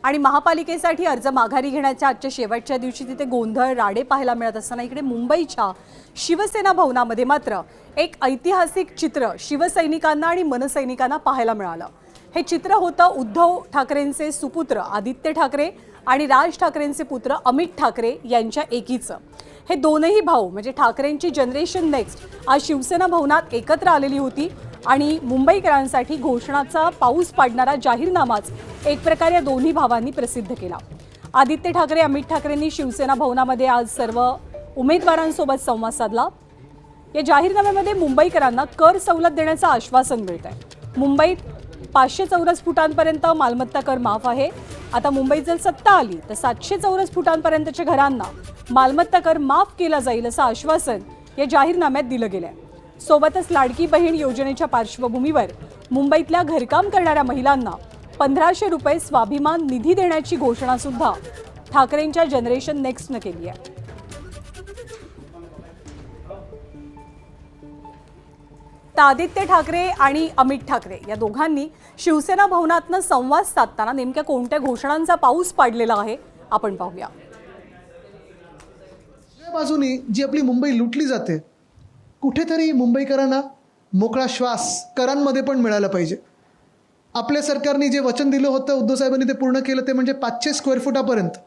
आणि महापालिकेसाठी अर्ज माघारी घेण्याच्या आजच्या शेवटच्या दिवशी तिथे गोंधळ राडे पाहायला मिळत असताना इकडे मुंबईच्या शिवसेना भवनामध्ये मात्र एक ऐतिहासिक चित्र शिवसैनिकांना आणि मनसैनिकांना पाहायला मिळालं। हे चित्र होतं उद्धव ठाकरेंचे सुपुत्र आदित्य ठाकरे आणि राज ठाकरेंचे पुत्र अमित ठाकरे यांच्या एकीचं। हे दोनही भाऊ म्हणजे ठाकरेंची जनरेशन नेक्स्ट आज शिवसेना भवनात एकत्र आलेली होती आणि मुंबईकरांसाठी घोषणाचा पाऊस पाडणारा जाहीरनामाच एक प्रकारे या दोन्ही भावांनी प्रसिद्ध केला। आदित्य ठाकरे अमित ठाकरेंनी शिवसेना भवनामध्ये आज सर्व उमेदवारांसोबत संवाद साधला। या जाहीरनाम्यामध्ये मुंबईकरांना कर सवलत देण्याचं आश्वासन मिळतंय। मुंबईत 500 चौरस फुटांपर्यंत मालमत्ता कर माफ आहे। आता मुंबईत जर सत्ता आली तर 700 चौरस फुटांपर्यंतच्या घरांना मालमत्ता कर माफ केला जाईल असं आश्वासन या जाहीरनाम्यात दिलं गेलंय। सोबतच लाडकी बहीण योजनेच्या पार्श्वभूमीवर मुंबईतल्या घरकाम करणाऱ्या महिलांना 1500 रुपये स्वाभिमान निधी देण्याची घोषणा सुद्धा ठाकरेंच्या जनरेशन नेक्स्टने केली आहे। तर आदित्य ठाकरे आणि अमित ठाकरे या दोघांनी शिवसेना भवनातनं संवाद साधताना नेमक्या कोणत्या घोषणांचा पाऊस पाडलेला आहे आपण पाहूया। बाजूनी जी आपली मुंबई लुटली जाते कुठेतरी मुंबईकरांना मोकळा श्वास करांमध्ये पण मिळाला पाहिजे। आपल्या सरकारने जे वचन दिलं होतं उद्धव साहेबांनी ते पूर्ण केलं ते म्हणजे 500 स्क्वेअर फुटापर्यंत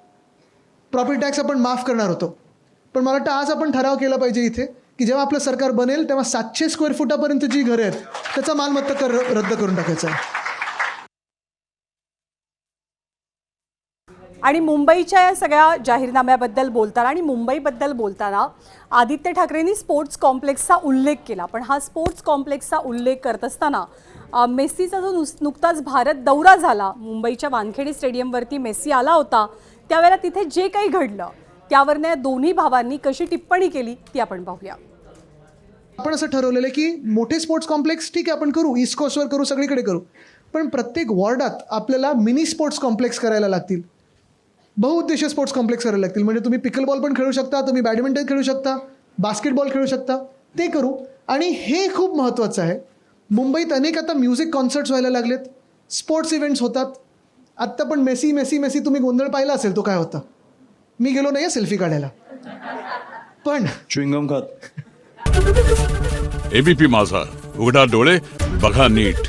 प्रॉपर्टी टॅक्स आपण माफ करणार होतो। पण मला वाटतं आज आपण ठराव केला पाहिजे इथे की जेव्हा आपलं सरकार बनेल तेव्हा 700 स्क्वेअर फुटापर्यंत जी घरे आहेत त्याचा मालमत्ता कर रद्द करून टाकायचा आहे। आणि मुंबईच्या या सगळ्या जाहीरनाम्याबद्दल बोलताना आणि मुंबईबद्दल बोलताना आदित्य ठाकरेंनी स्पोर्ट्स कॉम्प्लेक्सचा उल्लेख केला। पण हा स्पोर्ट्स कॉम्प्लेक्सचा उल्लेख करत असताना मेस्सीचा जो नुकताच भारत दौरा झाला मुंबईच्या वानखेडे स्टेडियमवरती मेस्सी आला होता त्यावेळेला तिथे जे काही घडलं त्यावरनं या दोन्ही भावांनी कशी टिप्पणी केली ती आपण पाहूया। आपण असं ठरवलेलं की मोठे स्पोर्ट्स कॉम्प्लेक्स ठीक आहे आपण करू, ईस्ट कोस्टवर करू, सगळीकडे करू, पण प्रत्येक वॉर्डात आपल्याला मिनी स्पोर्ट्स कॉम्प्लेक्स करायला लागतील, बहुउद्देशीय स्पोर्ट्स कॉम्प्लेक्स करायला लागतील। म्हणजे तुम्ही पिकल बॉल पण खेळू शकता, तुम्ही बॅडमिंटन खेळू शकता, बास्केटबॉल खेळू शकता, ते करू। आणि हे खूप महत्त्वाचं आहे। मुंबईत अनेक आता म्युझिक कॉन्सर्ट्स व्हायला लागलेत, स्पोर्ट्स इव्हेंट्स होतात। आत्ता पण मेसी मेसी मेसी तुम्ही गोंधळ पाहिला असेल तो काय होता। मी गेलो नाही सेल्फी काढायला पण च्युइंगम खात। एबीपी माझा, उघडा डोळे बघा नीट।